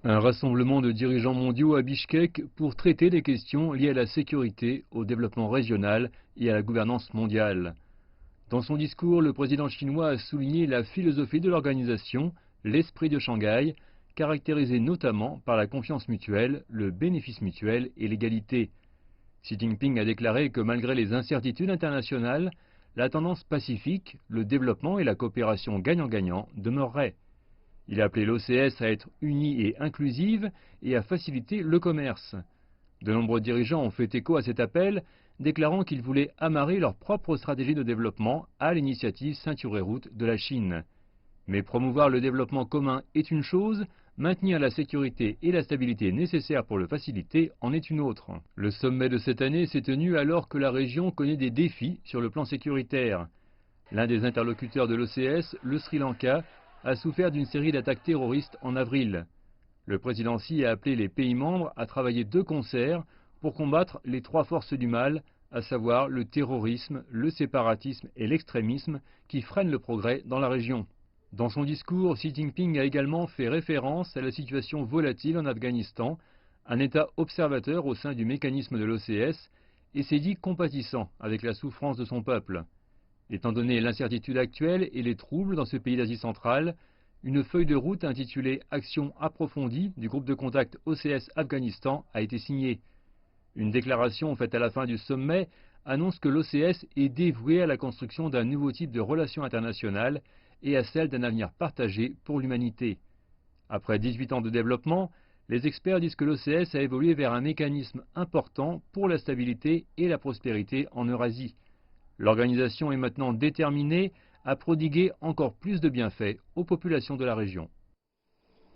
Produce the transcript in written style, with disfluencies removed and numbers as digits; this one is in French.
Un rassemblement de dirigeants mondiaux à Bichkek pour traiter des questions liées à la sécurité, au développement régional et à la gouvernance mondiale. Dans son discours, le président chinois a souligné la philosophie de l'organisation, l'esprit de Shanghai, caractérisé notamment par la confiance mutuelle, le bénéfice mutuel et l'égalité. Xi Jinping a déclaré que malgré les incertitudes internationales, la tendance pacifique, le développement et la coopération gagnant-gagnant demeureraient. Il a appelé l'OCS à être unie et inclusive et à faciliter le commerce. De nombreux dirigeants ont fait écho à cet appel, déclarant qu'ils voulaient amarrer leur propre stratégie de développement à l'initiative Ceinture et Route de la Chine. Mais promouvoir le développement commun est une chose, maintenir la sécurité et la stabilité nécessaires pour le faciliter en est une autre. Le sommet de cette année s'est tenu alors que la région connaît des défis sur le plan sécuritaire. L'un des interlocuteurs de l'OCS, le Sri Lanka, a souffert d'une série d'attaques terroristes en avril. Le président Xi a appelé les pays membres à travailler de concert pour combattre les trois forces du mal, à savoir le terrorisme, le séparatisme et l'extrémisme qui freinent le progrès dans la région. Dans son discours, Xi Jinping a également fait référence à la situation volatile en Afghanistan, un État observateur au sein du mécanisme de l'OCS, et s'est dit compatissant avec la souffrance de son peuple. Étant donné l'incertitude actuelle et les troubles dans ce pays d'Asie centrale, une feuille de route intitulée Action approfondie du groupe de contact OCS Afghanistan a été signée. Une déclaration faite à la fin du sommet annonce que l'OCS est dévoué à la construction d'un nouveau type de relations internationales et à celle d'un avenir partagé pour l'humanité. Après 18 ans de développement, les experts disent que l'OCS a évolué vers un mécanisme important pour la stabilité et la prospérité en Eurasie. L'organisation est maintenant déterminée à prodiguer encore plus de bienfaits aux populations de la région.